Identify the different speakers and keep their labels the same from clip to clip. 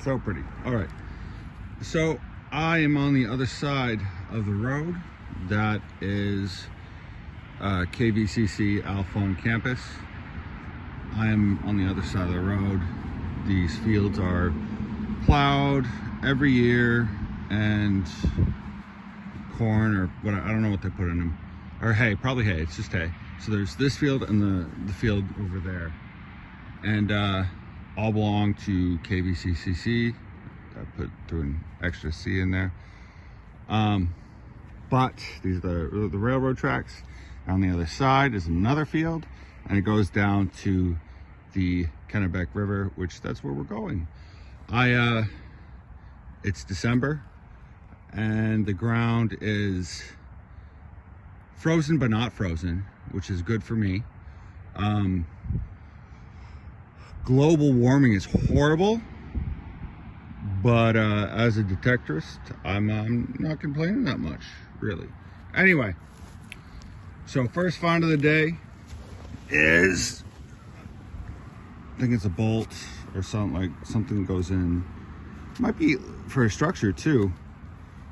Speaker 1: So pretty. All right. So I am on the other side of the road. That is KVCC Alphone campus. I am on the other side of the road. These fields are plowed every year, and corn or what, I don't know what they put in them, or hay, probably hay. It's just hay. So there's this field and the field over there, and all belong to KVCCC. I threw an extra C in there. But these are the railroad tracks. On the other side is another field, and it goes down to the Kennebec River, which that's where we're going. It's December, and the ground is frozen but not frozen, which is good for me. Global warming is horrible, but as a detectorist, I'm not complaining that much, really. Anyway, so first find of the day is, I think it's a bolt or something, like something goes in. Might be for a structure too.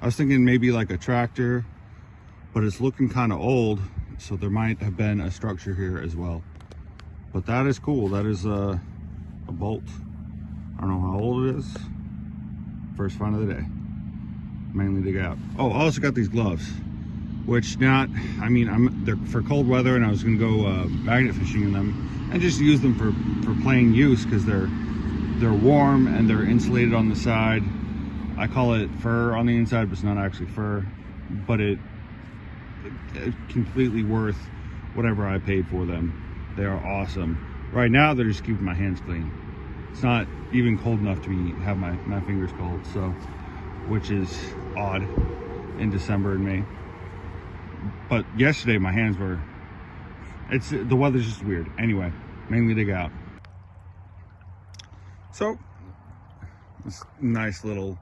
Speaker 1: I was thinking maybe like a tractor, but it's looking kind of old, so there might have been a structure here as well. But that is cool. That is a bolt. I don't know how old it is. First find of the day. Mainly dig out. Oh, I also got these gloves, which they're for cold weather, and I was gonna go magnet fishing in them and just use them for plain use, because they're warm and they're insulated on the side. I call it fur on the inside, but it's not actually fur, but it's completely worth whatever I paid for them. They are awesome. Right now they're just keeping my hands clean. It's not even cold enough to have my fingers cold, so, which is odd in December and May. But yesterday my hands were, the weather's just weird. Anyway, mainly dig out. So this nice little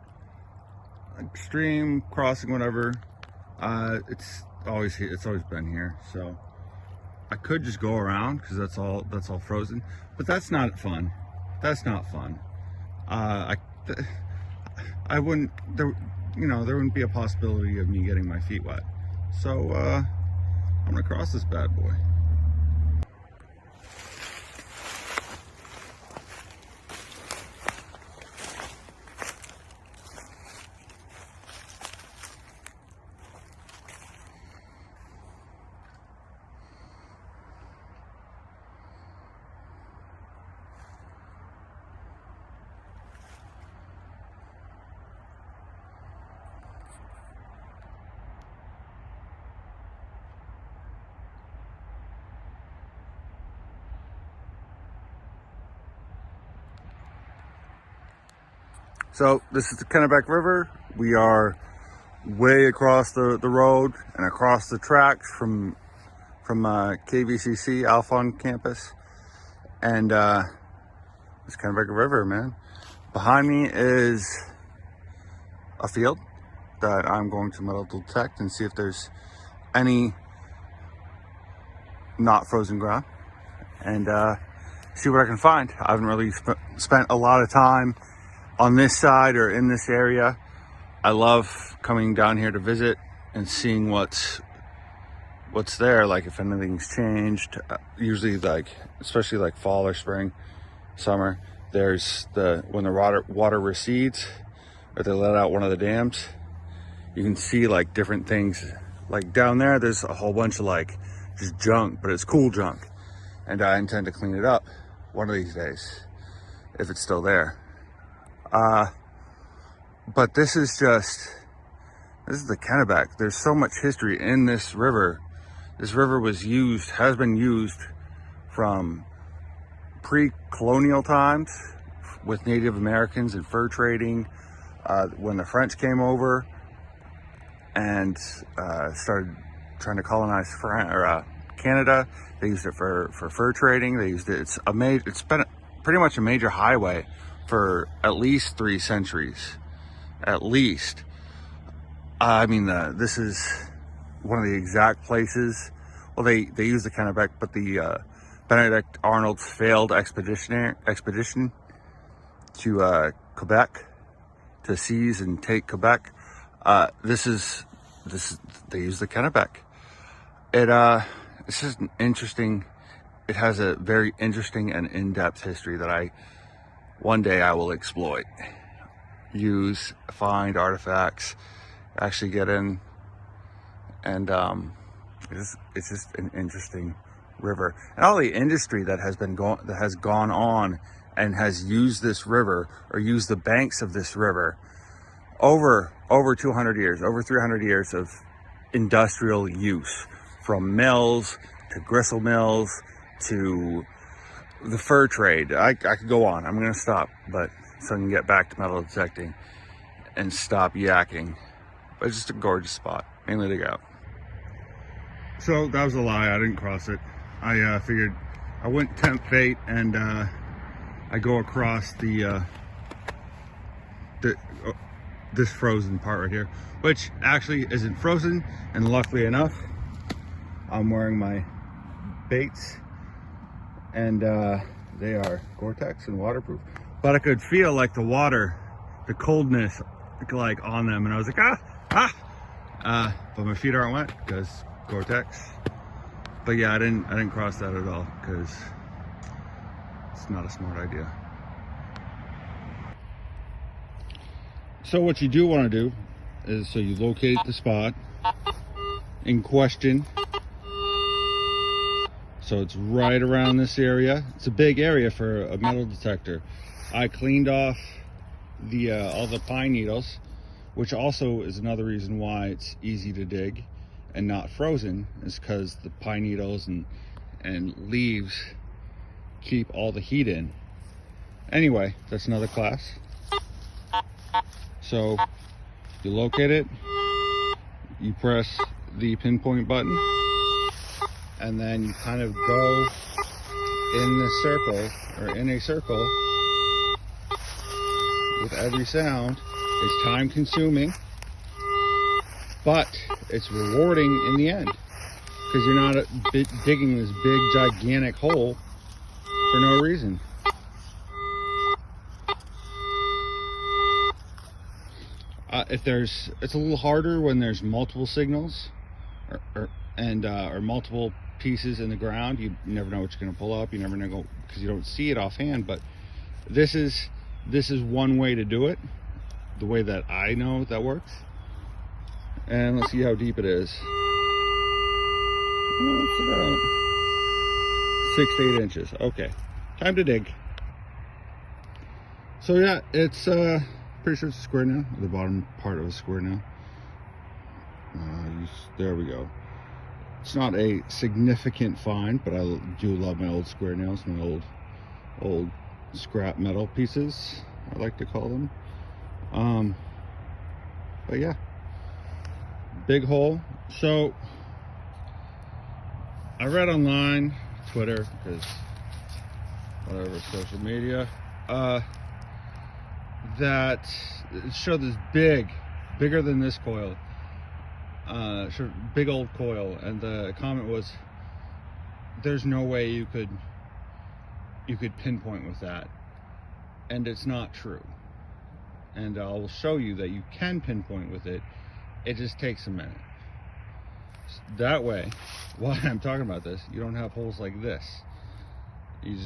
Speaker 1: stream crossing, whatever. It's always been here, so I could just go around because that's all frozen, but that's not fun. That's not fun. I wouldn't, there wouldn't be a possibility of me getting my feet wet. So I'm gonna cross this bad boy. So this is the Kennebec River. We are way across the road and across the tracks from KVCC Alphone campus, and it's Kennebec River, man. Behind me is a field that I'm going to metal detect and see if there's any not frozen ground, and see what I can find. I haven't really spent a lot of time on this side or in this area. I love coming down here to visit and seeing what's there, like if anything's changed. Usually, like, especially like fall or spring, summer, there's when the water recedes, or they let out one of the dams, you can see like different things. Like down there, there's a whole bunch of like just junk, but it's cool junk, and I intend to clean it up one of these days if it's still there. But this is the Kennebec. There's so much history in this river. This river has been used from pre-colonial times with Native Americans and fur trading. When the French came over and started trying to colonize Canada, they used it for fur trading. They used it. It's been pretty much a major highway for at least 3 centuries, at least. This is one of the exact places. Well, they use the Kennebec, but the Benedict Arnold's failed expedition to Quebec, to seize and take Quebec. This is they use the Kennebec. It's just an interesting. It has a very interesting and in-depth history that one day I will exploit. Use, find artifacts, actually get in, and it's just an interesting river. And all the industry that has gone on and has used this river or used the banks of this river over 200 years, over 300 years of industrial use, from mills to gristle mills to the fur trade. I could go on. I'm gonna stop, but so I can get back to metal detecting and stop yakking. But it's just a gorgeous spot, mainly to go. So that was a lie, I didn't cross it. I figured I went tempt fate, and I go across this frozen part right here, which actually isn't frozen, and luckily enough, I'm wearing my baits, and they are Gore-Tex and waterproof. But I could feel like the water, the coldness, like on them, and I was like, but my feet aren't wet because Gore-Tex. But yeah, I didn't cross that at all because it's not a smart idea. So what you do want to do is, so you locate the spot in question. So it's right around this area. It's a big area for a metal detector. I cleaned off all the pine needles, which also is another reason why it's easy to dig and not frozen, is because the pine needles and leaves keep all the heat in. Anyway, that's another class. So you locate it, you press the pinpoint button, and then you kind of go in the circle, or in a circle, with every sound. It's time consuming, but it's rewarding in the end, because you're not digging this big gigantic hole for no reason. It's a little harder when there's multiple signals or multiple pieces in the ground. You never know what you're going to pull up. You never know, because you don't see it offhand. But this is one way to do it, the way that I know that works. And let's see how deep it is. Oh, it's about 6 to 8 inches. Okay, time to dig. So yeah, it's pretty sure it's a square now, the bottom part of a square now. There we go. It's not a significant find, but I do love my old square nails, my old scrap metal pieces, I like to call them. But yeah, big hole. So I read online, Twitter, because whatever, social media, that it showed this bigger than this coil, big old coil, and the comment was, there's no way you could pinpoint with that, and it's not true. And I'll show you that you can pinpoint with it. It just takes a minute. That way, while I'm talking about this, you don't have holes like this. You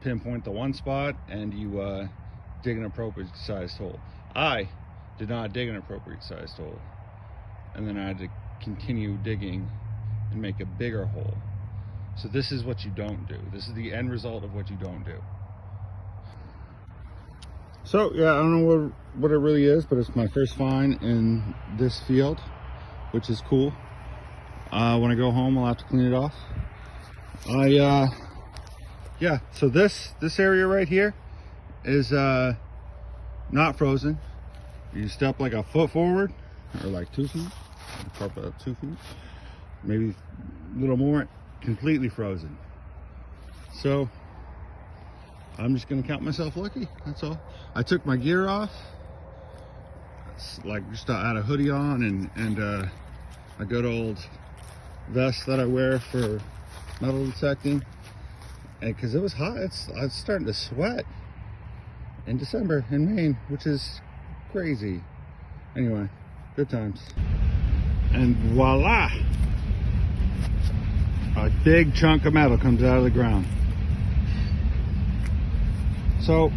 Speaker 1: pinpoint the one spot, and you dig an appropriate sized hole. I did not dig an appropriate sized hole, and then I had to continue digging and make a bigger hole. So this is what you don't do. This is the end result of what you don't do. So yeah, I don't know what it really is, but it's my first find in this field, which is cool. When I go home, I'll have to clean it off. Yeah, so this area right here is not frozen. You step like a foot forward, or like 2 feet, probably 2 feet, maybe a little more, completely frozen. So I'm just gonna count myself lucky, that's all. I took my gear off, like just I had a hoodie on and a good old vest that I wear for metal detecting, and because it was hot, I was starting to sweat. in December in Maine, which is crazy. Anyway, good times. And voila, a big chunk of metal comes out of the ground. So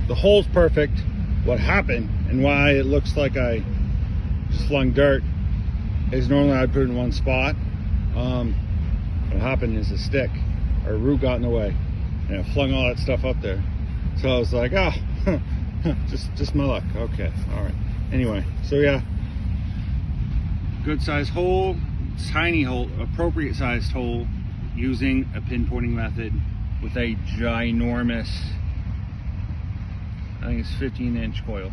Speaker 1: the hole's perfect. What happened and why it looks like I just flung dirt is normally I'd put it in one spot. What happened is a stick or a root got in the way and it flung all that stuff up there. So I was like, oh, just my luck. Okay, all right. Anyway, so yeah, good sized hole, tiny hole, appropriate sized hole, using a pinpointing method with a ginormous, I think it's 15-inch coil.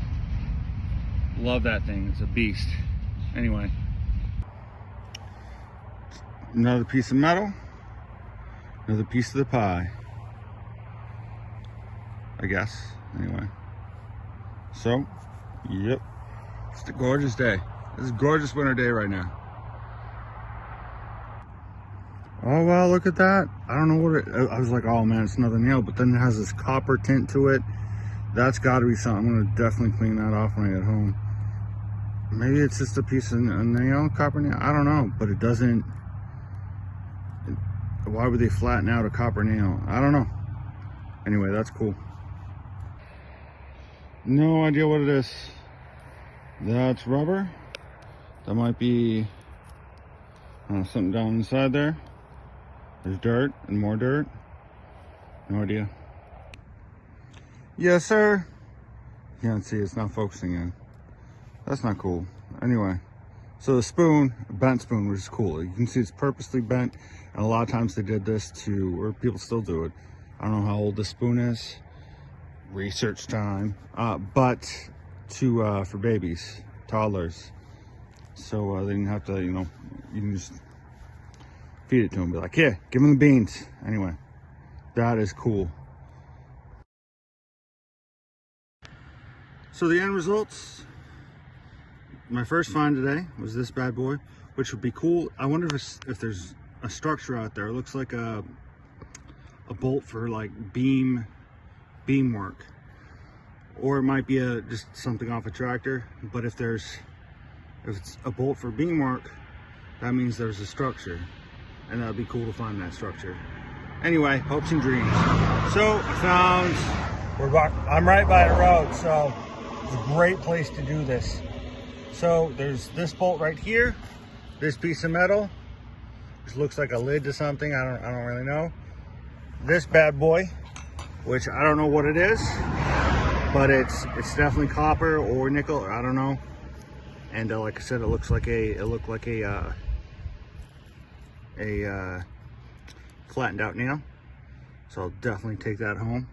Speaker 1: Love that thing, it's a beast. Anyway, another piece of metal, another piece of the pie, I guess. Anyway, so yep, it's a gorgeous day. This is a gorgeous winter day right now. Oh wow, look at that. I don't know what it, I was like, oh man, it's another nail, but then it has this copper tint to it. That's got to be something. I'm gonna definitely clean that off when I get home. Maybe it's just a piece of a nail, copper nail, I don't know, but it doesn't, why would they flatten out a copper nail? I don't know. Anyway, that's cool. No idea what it is. That's rubber. That might be something down inside there. There's dirt and more dirt. No idea. Yes, sir. You can't see, it's not focusing in. That's not cool. Anyway, so the spoon, a bent spoon, which is cool. You can see it's purposely bent, and a lot of times they did this to, or people still do it. I don't know how old this spoon is. Research time. But to for babies, toddlers. So they didn't have to, you know, you can just feed it to them. Be like, yeah, give them the beans. Anyway, that is cool. So the end results, my first find today was this bad boy, which would be cool. I wonder if there's a structure out there. It looks like a bolt for like beam work, or it might be just something off a tractor. But if it's a bolt for beam work, that means there's a structure, and that'd be cool to find that structure. Anyway, hopes and dreams. So I I'm right by the road, so it's a great place to do this. So there's this bolt right here, this piece of metal, which looks like a lid to something. I don't really know. This bad boy, which I don't know what it is, but it's definitely copper or nickel, or I don't know. And like I said, it looked like a flattened out nail. So I'll definitely take that home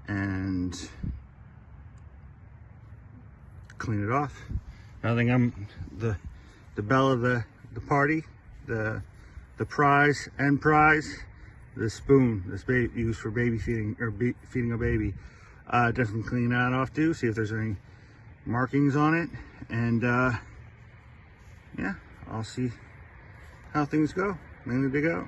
Speaker 1: and clean it off. I think I'm the belle of the party, the prize, the spoon, this baby used for baby feeding or feeding a baby. Definitely clean that off too, see if there's any markings on it, and yeah, I'll see how things go. Mainly dig out.